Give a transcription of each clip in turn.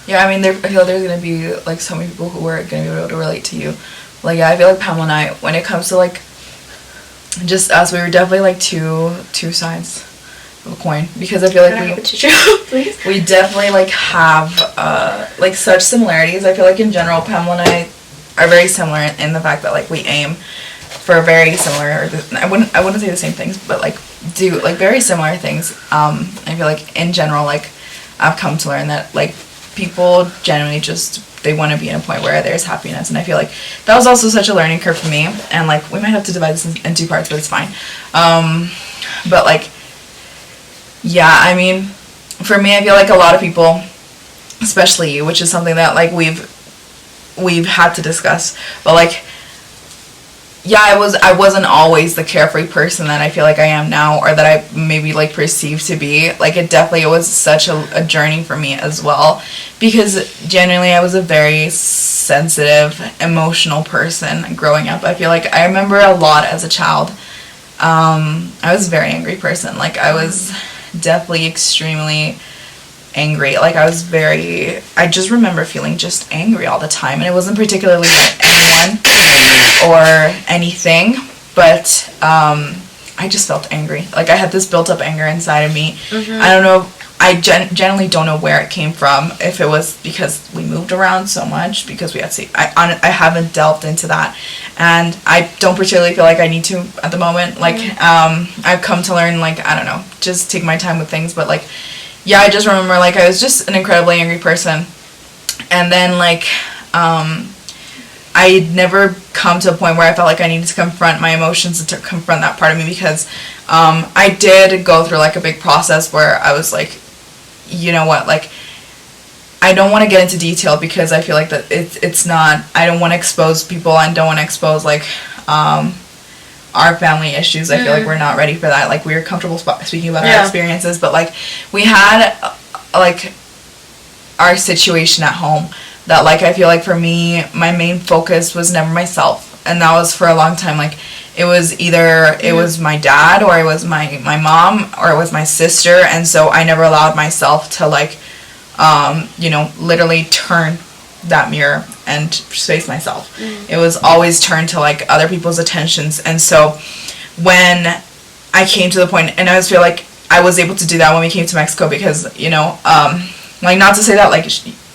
Yeah, I mean, I feel there's gonna be like so many people who are gonna be able to relate to you. Like, yeah, I feel like Pamela and I, when it comes to like just us, we were definitely like two sides of a coin, because I feel like we definitely like have like such similarities. I feel like in general, Pamela and I are very similar in the fact that like we aim for very similar. I wouldn't say the same things, but like do like very similar things. I feel like in general, like I've come to learn that like people genuinely just they want to be in a point where there's happiness, and I feel like that was also such a learning curve for me. And like we might have to divide this in two parts, but it's fine. But like, yeah, I mean, for me, I feel like a lot of people, especially you, which is something that like we've had to discuss, but like, yeah, I wasn't always the carefree person that I feel like I am now, or that I maybe like perceived to be. Like it was such a journey for me as well, because genuinely I was a very sensitive, emotional person growing up. I feel like I remember a lot as a child. I was a very angry person. Like I was definitely extremely angry. Like I just remember feeling just angry all the time, and it wasn't particularly at anyone or anything, but I just felt angry. Like I had this built up anger inside of me. I don't know, I generally don't know where it came from, if it was because we moved around so much, because we had to, I haven't delved into that, and I don't particularly feel like I need to at the moment. Like I've come to learn, like, I don't know, just take my time with things. But like, yeah, I just remember like I was just an incredibly angry person, and then like I'd never come to a point where I felt like I needed to confront my emotions and to confront that part of me, because I did go through like a big process where I was like, you know what, like I don't want to get into detail, because I feel like that it's not, I don't want to expose people, and don't want to expose like our family issues. I feel like we're not ready for that. Like we're comfortable speaking about our experiences, but like we had like our situation at home that like I feel like for me my main focus was never myself, and that was for a long time. Like it was either it was my dad, or it was my mom, or it was my sister, and so I never allowed myself to like you know, literally turn that mirror and face myself. It was always turned to like other people's attentions. And so when I came to the point, and I just feel like I was able to do that when we came to Mexico, because you know, like not to say that like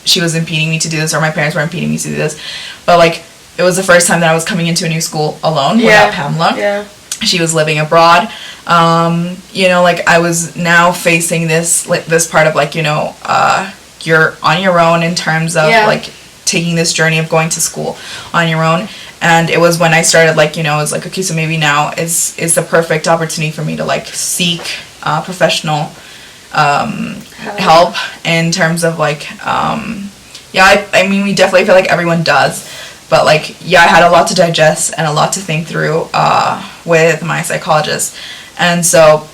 she was impeding me to do this, or my parents were impeding me to do this, but like it was the first time that I was coming into a new school alone without Pamela. She was living abroad. You know, like I was now facing this part of like, you know, you're on your own in terms of like taking this journey of going to school on your own. And it was when I started like, you know, I was like, okay, so maybe now is the perfect opportunity for me to like seek professional help in terms of like I mean, we definitely feel like everyone does, but like I had a lot to digest and a lot to think through with my psychologist. And so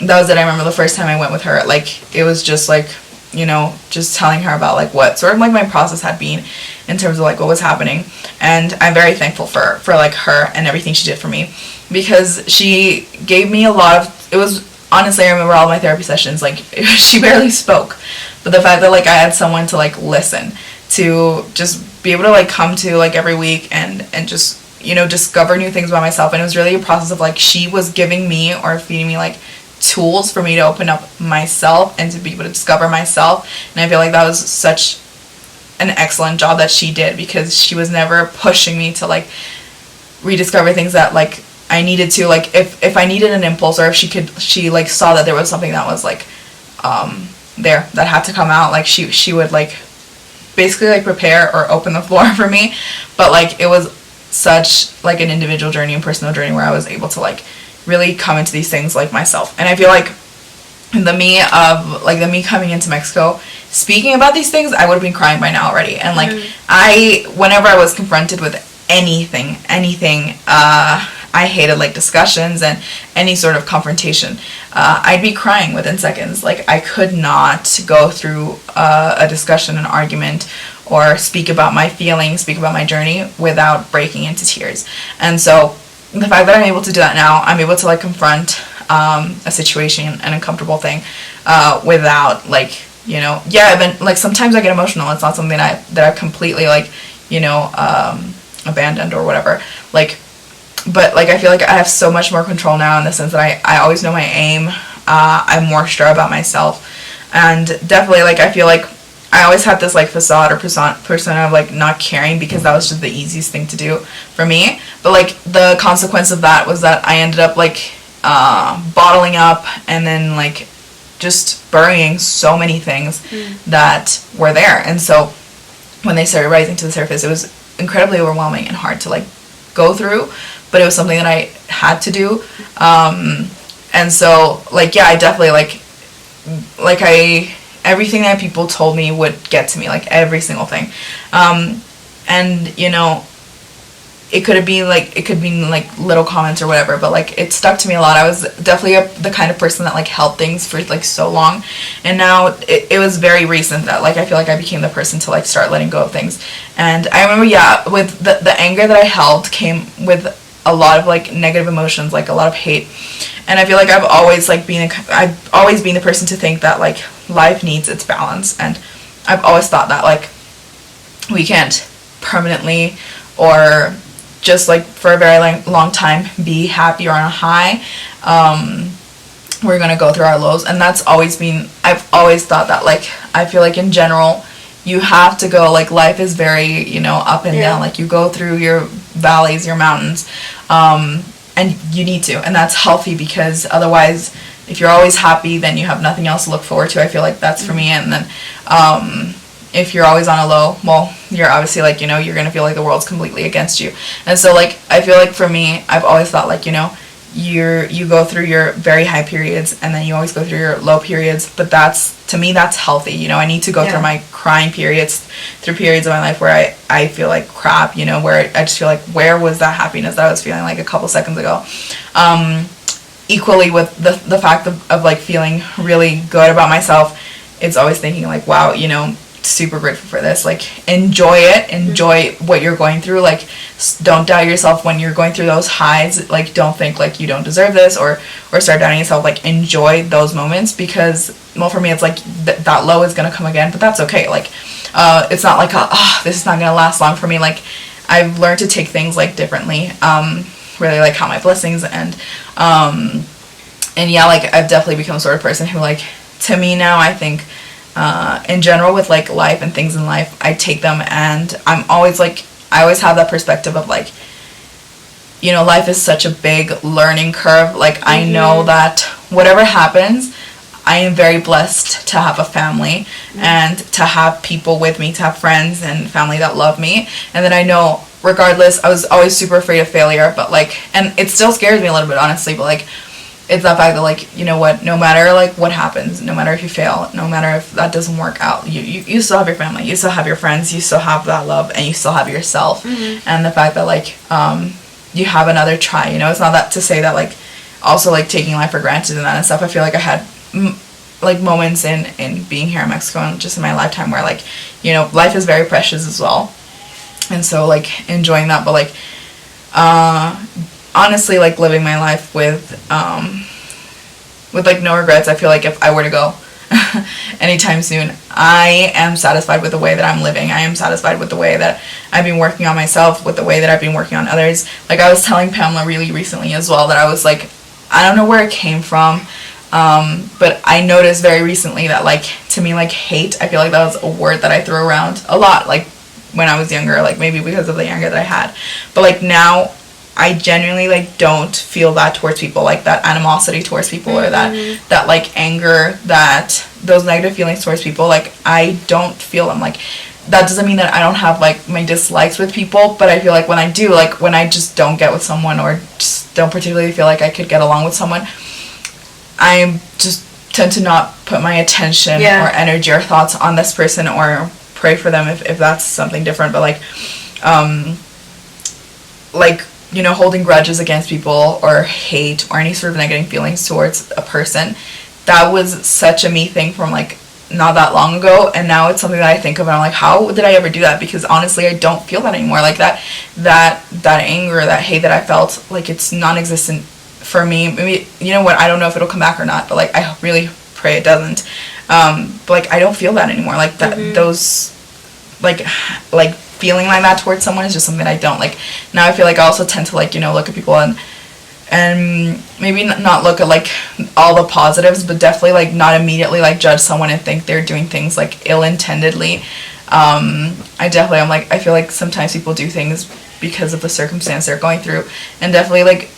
that was it. I remember the first time I went with her, like it was just like, you know, just telling her about like what sort of like my process had been in terms of like what was happening. And I'm very thankful for like her and everything she did for me, because she gave me a lot of, it was honestly, I remember all my therapy sessions, like she barely spoke, but the fact that like I had someone to like listen to, just be able to like come to like every week and just, you know, discover new things about myself. And it was really a process of like she was giving me or feeding me like tools for me to open up myself and to be able to discover myself. And I feel like that was such an excellent job that she did, because she was never pushing me to like rediscover things that like I needed to, like if I needed an impulse, or if she like saw that there was something that was like there that had to come out, like she would like basically like prepare or open the floor for me. But like it was such like an individual journey and personal journey where I was able to like really come into these things like myself. And I feel like the me coming into Mexico speaking about these things, I would have been crying by now already. And like whenever I was confronted with anything, I hated like discussions and any sort of confrontation. I'd be crying within seconds. Like I could not go through a discussion, an argument, or speak about my feelings, speak about my journey without breaking into tears. And so the fact that I'm able to do that now, I'm able to like confront a situation, an uncomfortable thing, without like you know, yeah, I've been, like, sometimes I get emotional. It's not something that I've completely, like, you know, abandoned or whatever. Like, but, like, I feel like I have so much more control now in the sense that I always know my aim. I'm more sure about myself. And definitely, like, I feel like I always had this, like, facade or persona of, like, not caring because that was just the easiest thing to do for me. But, like, the consequence of that was that I ended up, like, bottling up and then, like, just burying so many things that were there. And so when they started rising to the surface, it was incredibly overwhelming and hard to, like, go through. But it was something that I had to do. And so, like, yeah, I definitely, like, everything that people told me would get to me, like, every single thing. And, you know, it could be like little comments or whatever, but, like, it stuck to me a lot. I was definitely the kind of person that, like, held things for, like, so long. And now it was very recent that, like, I feel like I became the person to, like, start letting go of things. And I remember, yeah, with the anger that I held came with a lot of, like, negative emotions, like, a lot of hate. And I feel like I've always been the person to think that, like, life needs its balance. And I've always thought that, like, we can't permanently or just, like, for a very long time be happy or on a high. We're gonna go through our lows. And that's always been, I've always thought that, like, I feel like in general you have to go, like, life is very, you know, up and down. Like, you go through your valleys, your mountains, and you need to, and that's healthy, because otherwise, if you're always happy, then you have nothing else to look forward to. I feel like that's for me. And then if you're always on a low, well, you're obviously, like, you know, you're gonna feel like the world's completely against you. And so, like, I feel like for me, I've always thought, like, you know, you go through your very high periods, and then you always go through your low periods. But that's, to me, that's healthy. You know, I need to go through my crying periods, through periods of my life where I feel like crap, you know, where I just feel like, where was that happiness that I was feeling, like, a couple seconds ago? Equally with the fact of like, feeling really good about myself, it's always thinking, like, wow, you know, super grateful for this. Like, enjoy it, enjoy what you're going through. Like, don't doubt yourself when you're going through those highs. Like, don't think, like, you don't deserve this, or start doubting yourself. Like, enjoy those moments, because, well, for me, it's like that low is gonna come again, but that's okay. Like, it's not like this is not gonna last long for me. Like, I've learned to take things, like, differently, really, like, count my blessings, and yeah, like, I've definitely become the sort of person who, like, to me now, I think, in general, with, like, life and things in life, I take them, and I'm always, like, I always have that perspective of, like, you know, life is such a big learning curve. Like, I know that whatever happens, I am very blessed to have a family, and to have people with me, to have friends and family that love me. And then I know, regardless, I was always super afraid of failure, but, like, and it still scares me a little bit, honestly, but, like, it's that fact that, like, you know what, no matter, like, what happens, no matter if you fail, no matter if that doesn't work out, you still have your family, you still have your friends, you still have that love, and you still have yourself. And the fact that, like, you have another try, you know, it's not that to say that, like, also, like, taking life for granted and that and stuff. I feel like I had like, moments in being here in Mexico and just in my lifetime where, like, you know, life is very precious as well, and so, like, enjoying that. But, like, honestly, like, living my life with like, no regrets. I feel like if I were to go anytime soon, I am satisfied with the way that I'm living. I am satisfied with the way that I've been working on myself, with the way that I've been working on others. Like, I was telling Pamela really recently as well that I was like, I don't know where it came from, but I noticed very recently that, like, to me, like, hate, I feel like that was a word that I threw around a lot, like, when I was younger, like, maybe because of the anger that I had. But, like, now I genuinely, like, don't feel that towards people, like, that animosity towards people, or that like, anger, that those negative feelings towards people. Like, I don't feel them. Like, that doesn't mean that I don't have, like, my dislikes with people, but I feel like when I do, like, when I just don't get with someone, or just don't particularly feel like I could get along with someone, I just tend to not put my attention or energy or thoughts on this person, or pray for them if that's something different. But, like, you know, holding grudges against people, or hate, or any sort of negative feelings towards a person, that was such a me thing from, like, not that long ago, and now it's something that I think of, and I'm like, how did I ever do that? Because honestly, I don't feel that anymore. Like, that anger, that hate that I felt, like, it's non-existent for me. Maybe, you know what, I don't know if it'll come back or not, but, like, I really pray it doesn't. But like I don't feel that anymore. Like that those like feeling like that towards someone is just something I don't like. Now I feel like I also tend to like, you know, look at people and maybe not look at like all the positives, but definitely like not immediately like judge someone and think they're doing things like ill-intendedly. I definitely am like, I feel like sometimes people do things because of the circumstance they're going through, and definitely like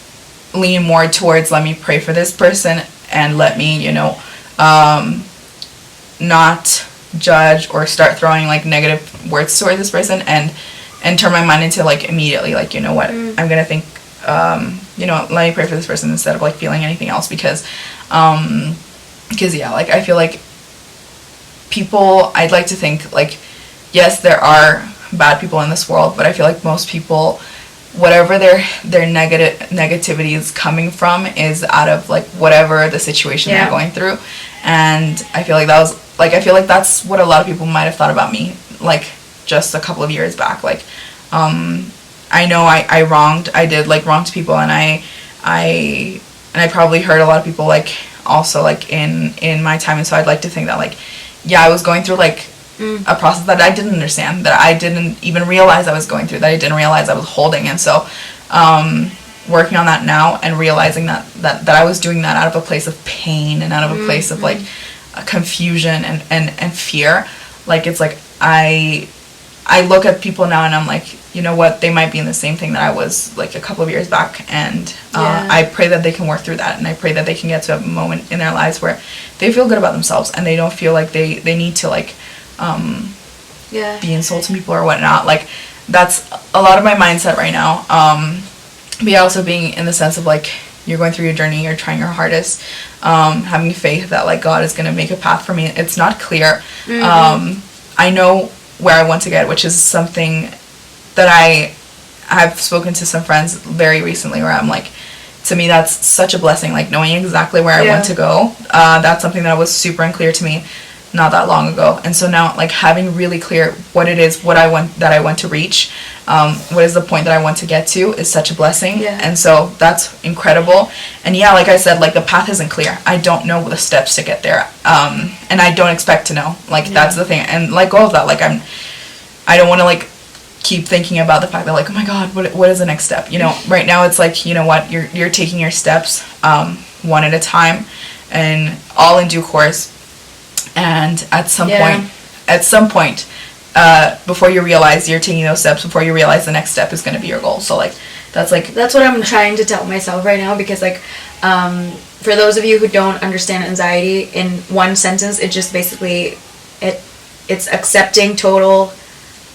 lean more towards let me pray for this person and let me, you know, not judge or start throwing like negative words toward this person, and turn my mind into like immediately like, you know what, I'm gonna think, you know, let me pray for this person instead of like feeling anything else, because yeah, like I feel like people, I'd like to think like, yes, there are bad people in this world, but I feel like most people, whatever their negativity is coming from is out of like whatever the situation they're going through. And I feel like that was like, I feel like that's what a lot of people might have thought about me like just a couple of years back. Like I know I did like wrong to people, and I probably hurt a lot of people like also like in my time. And so I'd like to think that like, yeah, I was going through like a process that I didn't understand, that I didn't even realize I was going through, that I didn't realize I was holding. And so working on that now and realizing that I was doing that out of a place of pain and out of a place of like confusion and fear. Like it's like I look at people now and I'm like, you know what, they might be in the same thing that I was like a couple of years back, and I pray that they can work through that, and I pray that they can get to a moment in their lives where they feel good about themselves and they don't feel like they need to like be insulting people or whatnot. Like that's a lot of my mindset right now. But yeah, also being in the sense of like, you're going through your journey, you're trying your hardest, having faith that like God is going to make a path for me. It's not clear. I know where I want to get, which is something that I've spoken to some friends very recently, where I'm like, to me that's such a blessing, like knowing exactly where I want to go. That's something that was super unclear to me not that long ago. And so now like having really clear what it is, what I want to reach, what is the point that I want to get to, is such a blessing. And so that's incredible. And yeah, like I said, like the path isn't clear. I don't know the steps to get there, and I don't expect to know. Like that's the thing. And let go of that. Like I don't want to like keep thinking about the fact that like, oh my God, what is the next step? You know, right now it's like, you know what, you're taking your steps one at a time, and all in due course. And at some point, before you realize you're taking those steps, before you realize the next step is going to be your goal. So like that's what I'm trying to tell myself right now, because like for those of you who don't understand anxiety, in one sentence, it just basically it's accepting total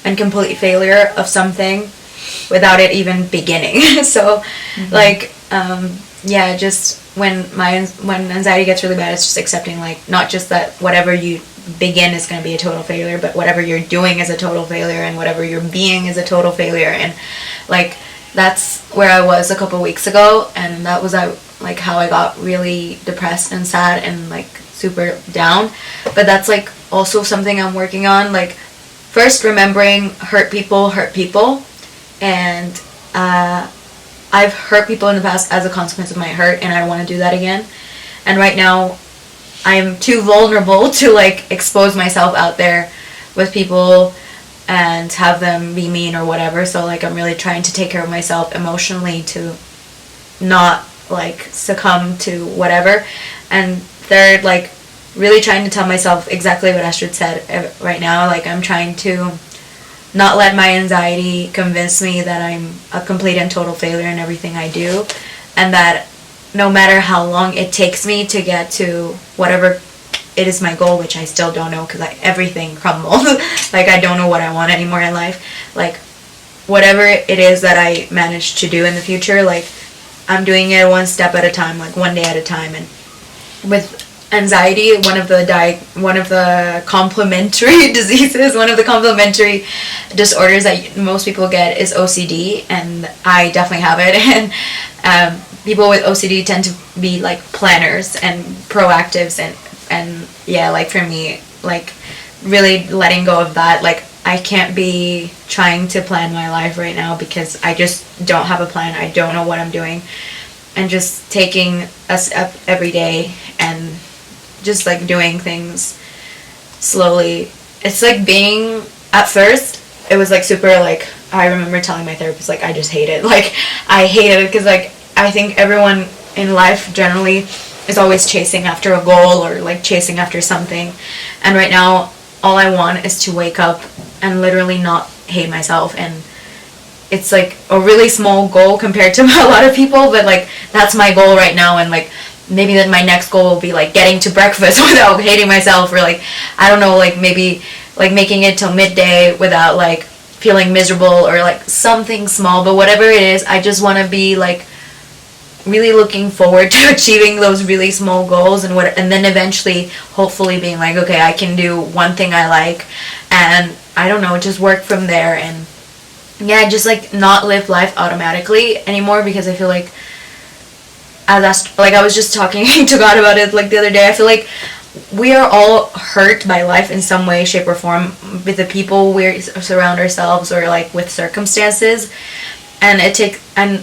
and complete failure of something without it even beginning. So like just when anxiety gets really bad, it's just accepting like not just that whatever you begin is going to be a total failure, but whatever you're doing is a total failure, and whatever you're being is a total failure. And like that's where I was a couple weeks ago, and that was like how I got really depressed and sad and like super down. But that's like also something I'm working on, like first remembering hurt people, and I've hurt people in the past as a consequence of my hurt, and I don't want to do that again. And right now I'm too vulnerable to like expose myself out there with people and have them be mean or whatever. So like I'm really trying to take care of myself emotionally to not like succumb to whatever. And third, like really trying to tell myself exactly what Astrid said right now. Like I'm trying to not let my anxiety convince me that I'm a complete and total failure in everything I do, and that no matter how long it takes me to get to whatever it is my goal, which I still don't know because everything crumbled. Like I don't know what I want anymore in life. Like whatever it is that I manage to do in the future, like I'm doing it one step at a time, like one day at a time. And with anxiety, one of the complementary diseases, one of the complementary disorders that most people get is OCD, and I definitely have it. And people with OCD tend to be like planners and proactives, and yeah, like for me, like really letting go of that. Like I can't be trying to plan my life right now because I just don't have a plan. I don't know what I'm doing, and just taking a step every day and just like doing things slowly, it's like being, at first, it was like super like, I remember telling my therapist, like, I just hate it. Like, I hate it because, like, I think everyone in life generally is always chasing after a goal or, like, chasing after something. And right now, all I want is to wake up and literally not hate myself. And it's, like, a really small goal compared to a lot of people, but, like, that's my goal right now. And, like, maybe then my next goal will be, like, getting to breakfast without hating myself, or, like, I don't know, like, maybe, like, making it till midday without, like, feeling miserable, or, like, something small. But whatever it is, I just want to be, like, really looking forward to achieving those really small goals, and then eventually, hopefully, being like, okay, I can do one thing I like, and, I don't know, just work from there. And, yeah, just, like, not live life automatically anymore, because I feel like, like, I was just talking to God about it, like, the other day. I feel like we are all hurt by life in some way, shape, or form, with the people we surround ourselves, or, like, with circumstances. And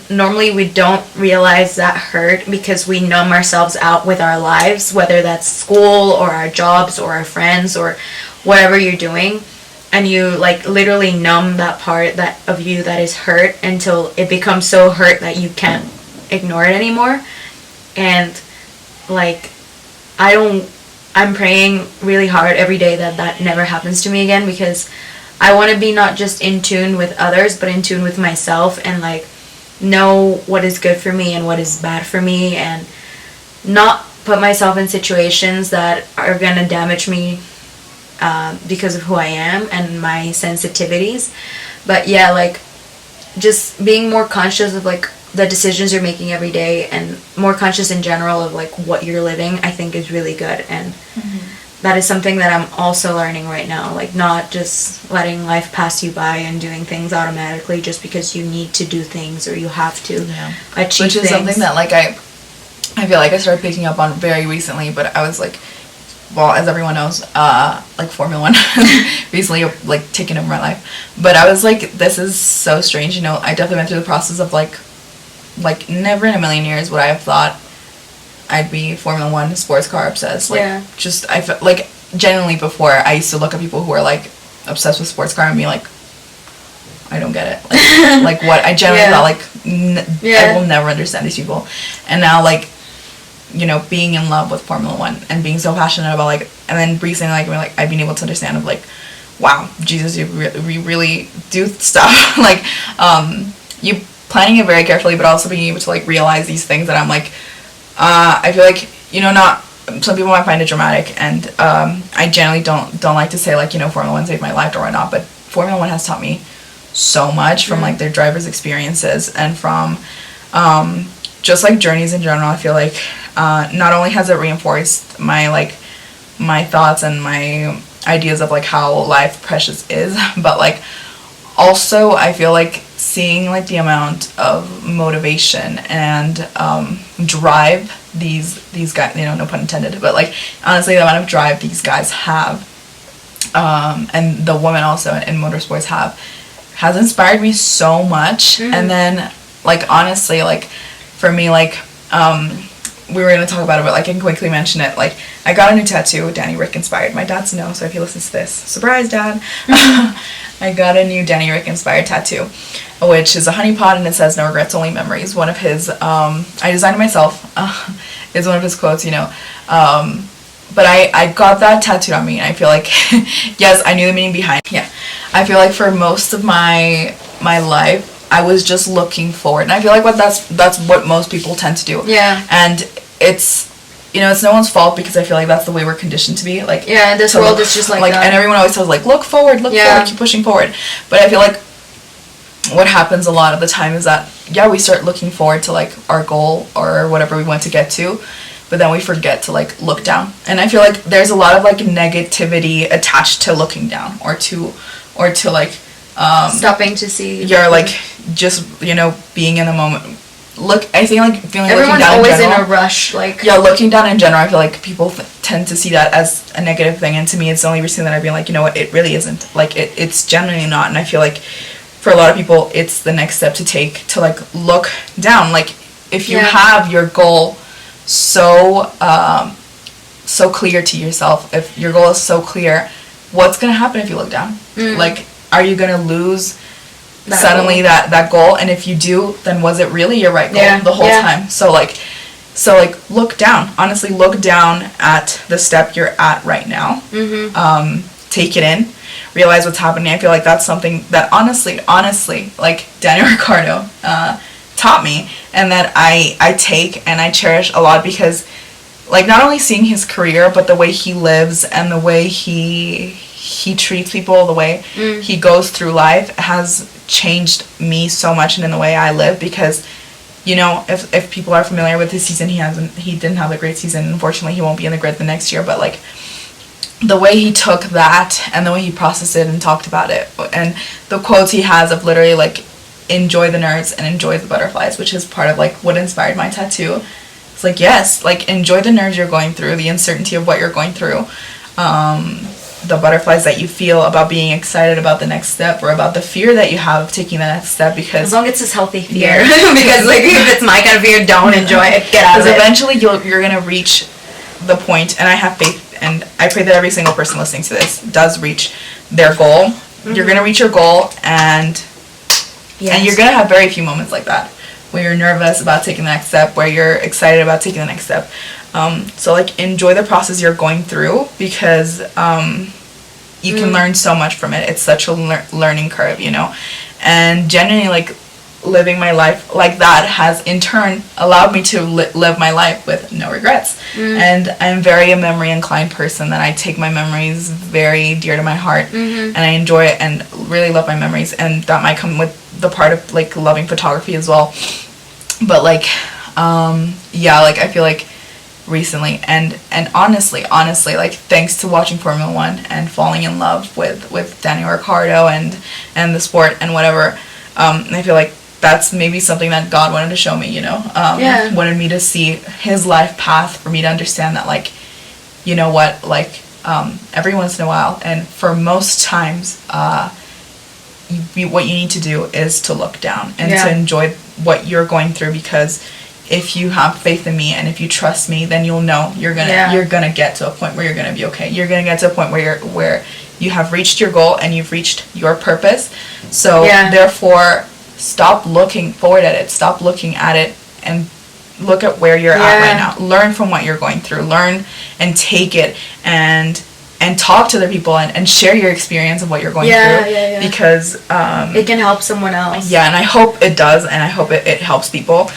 normally we don't realize that hurt because we numb ourselves out with our lives, whether that's school or our jobs or our friends or whatever you're doing. And you, like, literally numb that part of you that is hurt until it becomes so hurt that you can't ignore it anymore. And, like, I'm praying really hard every day that never happens to me again, because I want to be not just in tune with others, but in tune with myself, and, like, know what is good for me and what is bad for me, and not put myself in situations that are going to damage me because of who I am and my sensitivities. But, yeah, like, just being more conscious of, like, the decisions you're making every day, and more conscious in general of, like, what you're living, I think is really good. And that is something that I'm also learning right now, like, not just letting life pass you by and doing things automatically just because you need to do things or you have to achieve Which is things. something that, like, I feel like I started picking up on very recently, but I was like, well, as everyone knows, like, Formula 1 recently, like, taken over my life. But I was like, this is so strange, you know. I definitely went through the process of, like, never in a million years would I have thought I'd be Formula 1 sports car obsessed. Like, just, I felt, like, genuinely before, I used to look at people who are, like, obsessed with sports car and be like, I don't get it. Like, like, what? I genuinely thought, like, I will never understand these people. And now, like, you know, being in love with Formula 1 and being so passionate about, like, and then recently, like, I've been able to understand of, like, wow, Jesus, you really do stuff. Like, you planning it very carefully, but also being able to, like, realize these things that I'm, like, I feel like, you know, not, some people might find it dramatic, and I generally don't like to say, like, you know, Formula 1 saved my life or whatnot, but Formula 1 has taught me so much from, like, their drivers' experiences, and from just, like, journeys in general. I feel like not only has it reinforced my, like, my thoughts and my ideas of, like, how life precious is, but, like, also I feel like seeing, like, the amount of motivation and drive these guys, you know, no pun intended, but, like, honestly, the amount of drive these guys have, and the women also in motorsports has inspired me so much. And then, like, honestly, like, for me, like, we were going to talk about it, but, like, I can quickly mention it. Like, I got a new tattoo, Danny Rick inspired. My dad's no, so if he listens to this, surprise, Dad. I got a new Danny Rick inspired tattoo, which is a honey pot, and it says "No regrets, only memories." One of his, I designed it myself. It's one of his quotes, you know. But I got that tattooed on me, and I feel like, yes, I knew the meaning behind it. Yeah. I feel like for most of my life, I was just looking forward, and I feel like that's what most people tend to do. Yeah. And it's, you know, it's no one's fault, because I feel like that's the way we're conditioned to be. Like, yeah, this world is just like that. And everyone always tells, like, look forward, keep pushing forward. But I feel like what happens a lot of the time is that, yeah, we start looking forward to, like, our goal or whatever we want to get to, but then we forget to, like, look down. And I feel like there's a lot of, like, negativity attached to looking down, or to like, stopping to see. You're, like, just, you know, being in the moment. I think, like, feeling everyone's looking down always in general, in a rush, like. Yeah, looking down in general, I feel like people tend to see that as a negative thing, and to me, it's the only reason that I've been like, you know what, it really isn't. Like, it's genuinely not, and I feel like for a lot of people, it's the next step to take, to, like, look down. Like, if you have your goal so so clear to yourself, if your goal is so clear, what's going to happen if you look down? Like, are you going to lose suddenly that goal? And if you do, then was it really your right goal the whole time? So look down. Honestly, look down at the step you're at right now. Take it in. Realize what's happening. I feel like that's something that honestly, like Daniel Ricciardo taught me, and that I take and I cherish a lot, because like not only seeing his career, but the way he lives and the way he treats people, the way he goes through life has changed me so much, and in the way I live. Because, you know, if people are familiar with his season, he didn't have a great season. Unfortunately, he won't be in the grid the next year, but like the way he took that and the way he processed it and talked about it, and the quotes he has of literally like, enjoy the nerves and enjoy the butterflies, which is part of like what inspired my tattoo. It's like, yes, like enjoy the nerves you're going through, the uncertainty of what you're going through, the butterflies that you feel about being excited about the next step, or about the fear that you have of taking the next step. Because as long as it's healthy fear, because like if it's my kind of fear, don't enjoy it, get out of it. Because eventually you're gonna reach the point, and I have faith, and I pray that every single person listening to this does reach their goal. You're gonna reach your goal, and you're gonna have very few moments like that, where you're nervous about taking the next step, where you're excited about taking the next step. So like enjoy the process you're going through, because you can learn so much from it. It's such a learning curve, you know. And genuinely, like, living my life like that has in turn allowed me to live my life with no regrets. And I'm very a memory inclined person, that I take my memories very dear to my heart, and I enjoy it and really love my memories, and that might come with the part of like loving photography as well. But like like I feel like recently and honestly like, thanks to watching Formula 1 and falling in love with Daniel Ricciardo and the sport and whatever, I feel like that's maybe something that God wanted to show me, you know. Wanted me to see his life path, for me to understand that, like, you know what, like, every once in a while, and for most times, what you need to do is to look down and to enjoy what you're going through, because if you have faith in me and if you trust me, then you'll know you're gonna get to a point where you're gonna be okay. You're gonna get to a point where you have reached your goal and you've reached your purpose. So therefore, stop looking forward at it. Stop looking at it and look at where you're at right now. Learn from what you're going through. Learn and take it and talk to other people and share your experience of what you're going through. Because it can help someone else. And I hope it does, and I hope it helps people.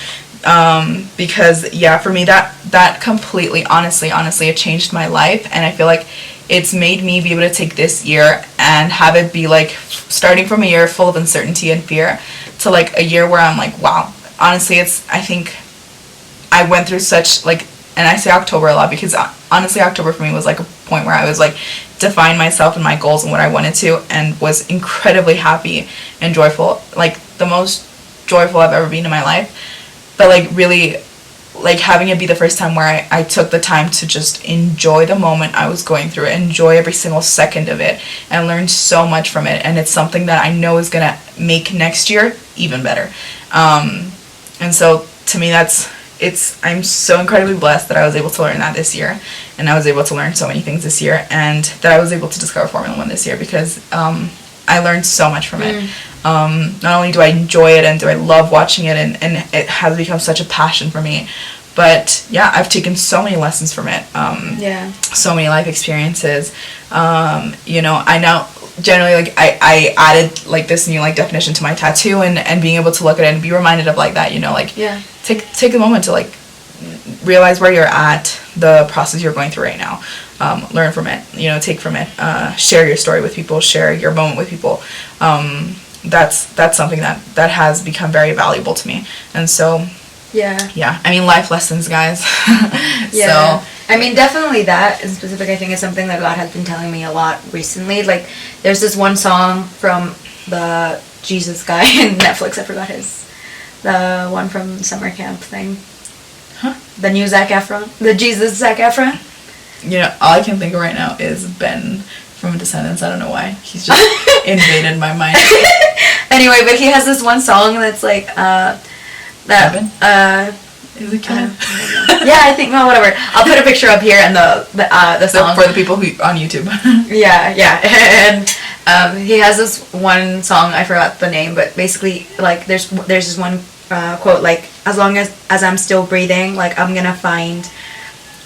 Because for me that completely, honestly, it changed my life, and I feel like it's made me be able to take this year and have it be like, starting from a year full of uncertainty and fear to like a year where I'm like, wow, honestly, I think I went through such, like, and I say October a lot because honestly October for me was like a point where I was like defining myself and my goals and what I wanted to, and was incredibly happy and joyful, like the most joyful I've ever been in my life. But like really, like having it be the first time where I took the time to just enjoy the moment I was going through, enjoy every single second of it, and learn so much from it. And it's something that I know is gonna make next year even better. And so to me, I'm so incredibly blessed that I was able to learn that this year, and I was able to learn so many things this year, and that I was able to discover Formula 1 this year, because I learned so much from it. Not only do I enjoy it and do I love watching it, and it has become such a passion for me, but I've taken so many lessons from it. So many life experiences. You know, I now generally, like, I added like this new like definition to my tattoo, and being able to look at it and be reminded of like that, you know, like take a moment to like realize where you're at, the process you're going through right now. Learn from it, you know, take from it, share your story with people, share your moment with people. That's something that has become very valuable to me. And so I mean, life lessons, guys. So I mean, definitely that in specific, I think, is something that God has been telling me a lot recently. Like, there's this one song from the Jesus guy in Netflix, I forgot the one from summer camp thing. The new Zac Efron, the Jesus Zac Efron. You know, all I can think of right now is Ben from Descendants. I don't know why. He's just invaded my mind. Anyway, but he has this one song that's like, Is it Killer? Yeah, I think, well, whatever. I'll put a picture up here and the song. For the people who on YouTube. Yeah. And he has this one song, I forgot the name, but basically, like, there's this one quote, like, as long as I'm still breathing, like, I'm gonna find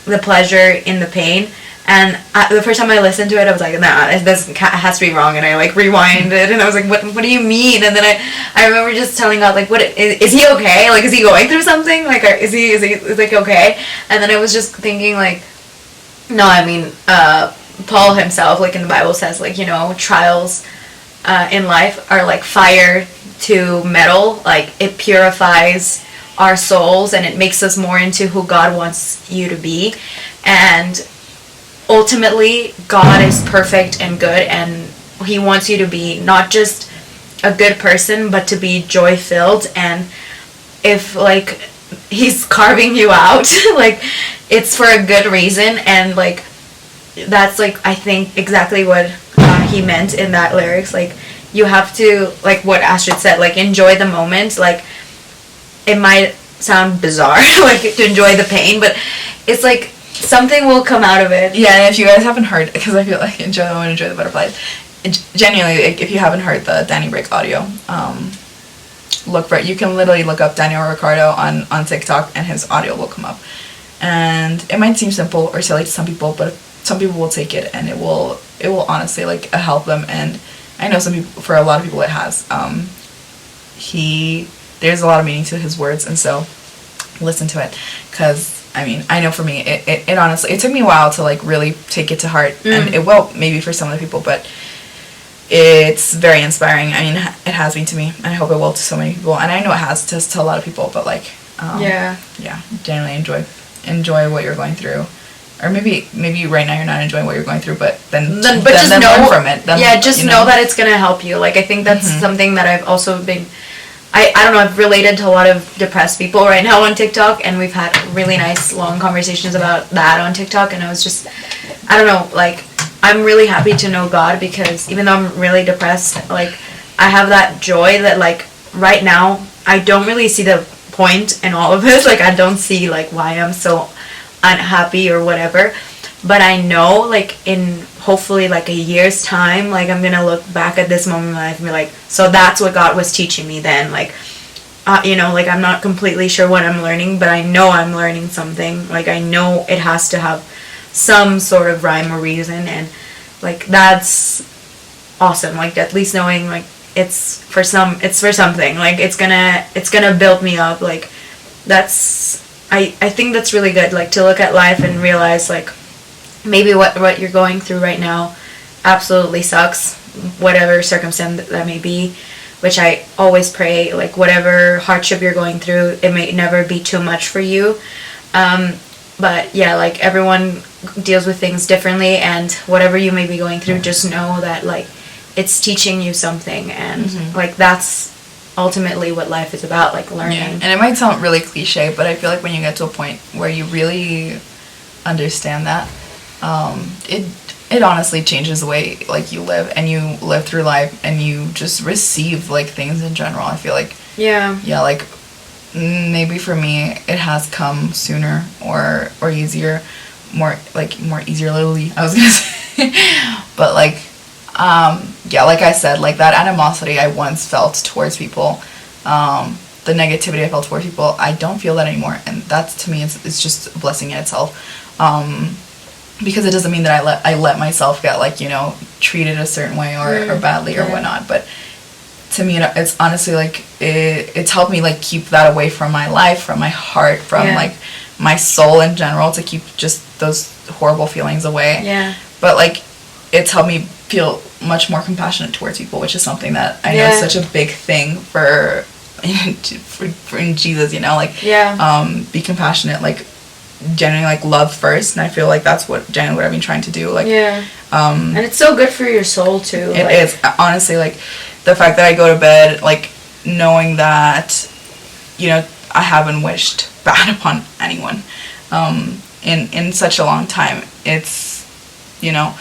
the pleasure in the pain. And the first time I listened to it, I was like, nah, this has to be wrong. And I, like, rewinded, and I was like, what do you mean? And then I remember just telling God, like, what is he okay? Like, is he going through something? Like, is he like, okay? And then I was just thinking, like, no, I mean, Paul himself, like, in the Bible says, like, you know, trials in life are like fire to metal. Like, it purifies our souls, and it makes us more into who God wants you to be. And ultimately, God is perfect and good, and he wants you to be not just a good person, but to be joy-filled. And if, like, he's carving you out, like, it's for a good reason. And, like, that's, like, I think exactly what he meant in that lyrics. Like, you have to, like what Astrid said, like, enjoy the moment. Like, it might sound bizarre, like, to enjoy the pain, but it's like something will come out of it. Yeah, and if you guys haven't heard, because I feel like enjoy the butterflies. Genuinely, if you haven't heard the Danny Brick audio, look for it. You can literally look up Daniel Ricardo on TikTok, and his audio will come up. And it might seem simple or silly to some people, but some people will take it, and it will honestly, like, help them. And I know for a lot of people, it has. There's a lot of meaning to his words, and so listen to it, because I mean, I know for me, it honestly, it took me a while to, like, really take it to heart, and it will maybe for some other people, but it's very inspiring. I mean, it has been to me, and I hope it will to so many people, and I know it has to a lot of people, but, like, generally enjoy what you're going through. Or maybe right now you're not enjoying what you're going through, but then just know, learn from it. Know that it's gonna help you. Like, I think that's something that I've also been, I don't know, I've related to a lot of depressed people right now on TikTok, and we've had really nice long conversations about that on TikTok, and I was just, I don't know, like, I'm really happy to know God, because even though I'm really depressed, like, I have that joy that, like, right now, I don't really see the point in all of this. Like, I don't see, like, why I'm so unhappy or whatever, but I know, like, in hopefully, like, a year's time, like, I'm gonna look back at this moment in my life and be like, so that's what God was teaching me then. Like, you know, like, I'm not completely sure what I'm learning, but I know I'm learning something. Like, I know it has to have some sort of rhyme or reason, and, like, that's awesome. Like, at least knowing, like, it's for something. Like, it's gonna build me up. Like, I think that's really good, like, to look at life and realize, like, maybe what you're going through right now absolutely sucks, whatever circumstance that may be, which I always pray, like, whatever hardship you're going through, it may never be too much for you. But yeah, like, everyone deals with things differently, and whatever you may be going through, just know that, like, it's teaching you something, and like, that's ultimately what life is about, like, learning. Yeah. And it might sound really cliche, but I feel like when you get to a point where you really understand that, it honestly changes the way, like, you live, and you live through life, and you just receive, like, things in general. I feel like like, maybe for me it has come sooner or easier, more easily, I was gonna say. But, like, like I said, like, that animosity I once felt towards people, the negativity I felt towards people, I don't feel that anymore, and that's, to me, it's just a blessing in itself, because it doesn't mean that I let myself get, like, you know, treated a certain way or badly or whatnot, but to me, it's honestly, like, it's helped me, like, keep that away from my life, from my heart, from like, my soul in general, to keep just those horrible feelings away. But, like, it's helped me feel much more compassionate towards people, which is something that I know is such a big thing for in Jesus, you know, like, be compassionate, like, genuinely, like, love first, and I feel like that's genuinely what I've been trying to do, like, and it's so good for your soul too. It is, honestly, like, the fact that I go to bed, like, knowing that, you know, I haven't wished bad upon anyone, in such a long time. It's, you know,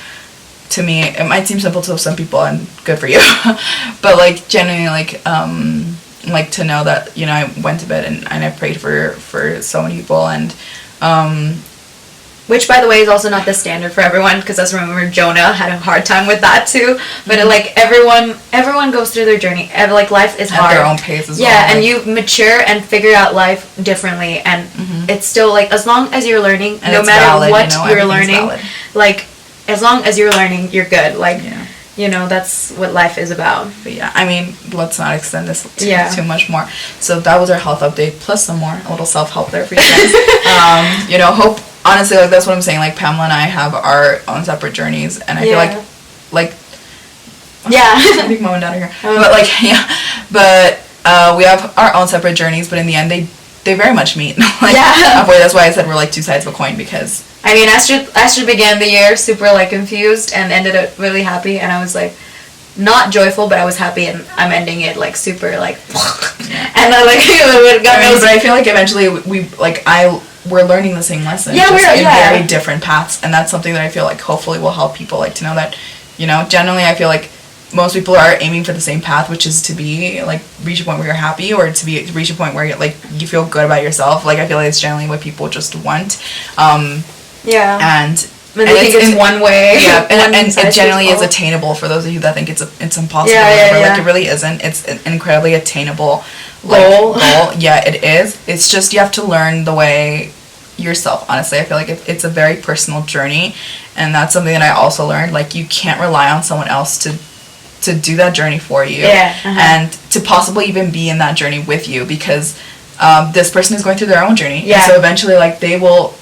to me, it might seem simple to some people, and good for you, but, like, genuinely, like, like to know that, you know, I went to bed and I prayed for so many people, and which, by the way, is also not the standard for everyone, because let's remember Jonah had a hard time with that too. But like everyone goes through their journey. Like life is hard at their own pace as well. Yeah, and you mature and figure out life differently, and it's still like, as long as you're learning, and no matter valid, what you know, you're learning, valid. like as long as you're learning, you're good. Like you know, that's what life is about. But yeah, I mean, let's not extend this too much more. So that was our health update, plus some more, a little self-help there for you guys. You know, hope, honestly, like, that's what I'm saying, like, Pamela and I have our own separate journeys, and I feel like, a big moment down here, but, like, but, we have our own separate journeys, but in the end, they very much meet, like, halfway. That's why I said we're, like, two sides of a coin, because... I mean, Astrid began the year super, like, confused and ended up really happy, and I was, like, not joyful, but I was happy, and I'm ending it, like, super, like, and I, like, but I feel like eventually we're learning the same lesson, just in very different paths, and that's something that I feel like hopefully will help people, like, to know that, you know, generally I feel like most people are aiming for the same path, which is to be, like, reach a point where you're happy, or to reach a point where you're, like, you feel good about yourself. Like, I feel like it's generally what people just want. And they think it's one way. Yeah, and it generally is attainable for those of you that think it's impossible. Like, it really isn't. It's an incredibly attainable goal. Yeah, it is. It's just you have to learn the way yourself. Honestly, I feel like it's a very personal journey, and that's something that I also learned. Like, you can't rely on someone else to do that journey for you, and to possibly even be in that journey with you, because this person is going through their own journey. And so eventually, like, they will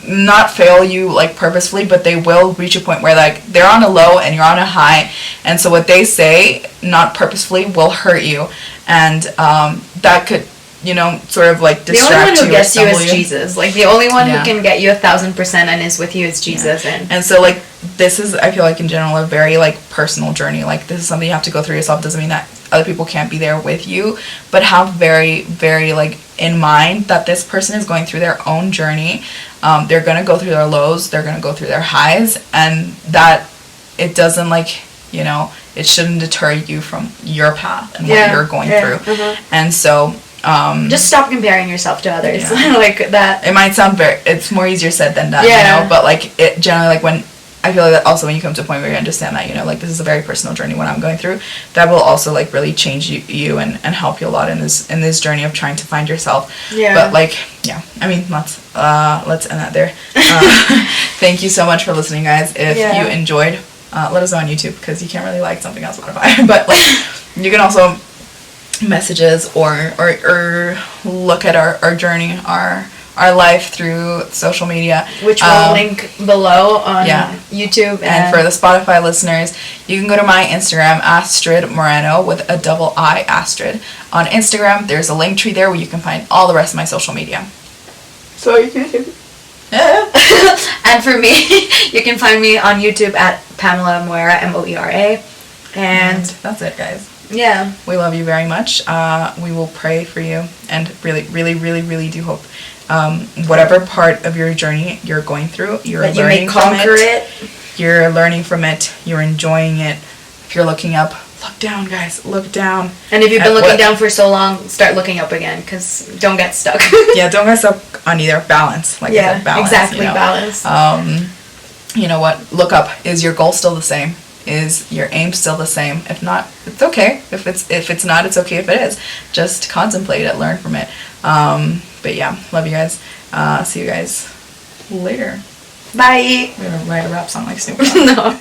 not fail you, like, purposefully, but they will reach a point where, like, they're on a low and you're on a high, and so what they say, not purposefully, will hurt you, and that could, you know, sort of, like, distract you. The only one who gets you is Jesus. Like, the only one who can get you 1,000% and is with you is Jesus. And so, like, this is, I feel like, in general, a very, like, personal journey. Like, this is something you have to go through yourself. Doesn't mean that other people can't be there with you, but have very, very, like, in mind that this person is going through their own journey. They're going to go through their lows, they're going to go through their highs, and that it doesn't, like, you know, it shouldn't deter you from your path and what you're going through. And so just stop comparing yourself to others. Like, that, it might sound it's more easier said than done, you know, but, like, it generally, like, when I feel like that also when you come to a point where you understand that, you know, like, this is a very personal journey, what I'm going through, that will also, like, really change you and help you a lot in this journey of trying to find yourself. But, like, I mean, let's end that there. Thank you so much for listening, guys. If you enjoyed, let us know on YouTube, because you can't really like something on Spotify, but, like, you can also message us or look at our journey, our life through social media, which we'll link below on YouTube. And for the Spotify listeners, you can go to my Instagram, Astrid Moreno, with a double I, Astrid. On Instagram, there's a link tree there where you can find all the rest of my social media. So you can and for me, you can find me on YouTube at Pamela Moira, Moera. And that's it, guys. Yeah. We love you very much. We will pray for you, and really, really, really, really do hope whatever part of your journey you're going through, you're that learning you may conquer it. You're learning from it. You're enjoying it. If you're looking up, look down, guys. Look down. And if you've been looking down for so long, start looking up again, because don't get stuck. Don't get stuck on either. Balance. Like I said, balance. Exactly, you know? Balance. You know what? Look up. Is your goal still the same? Is your aim still the same? If not, it's okay. If it's not, it's okay if it is. Just contemplate it, learn from it. But yeah, love you guys. See you guys later. Bye. We're gonna write a rap song like Snoop. No.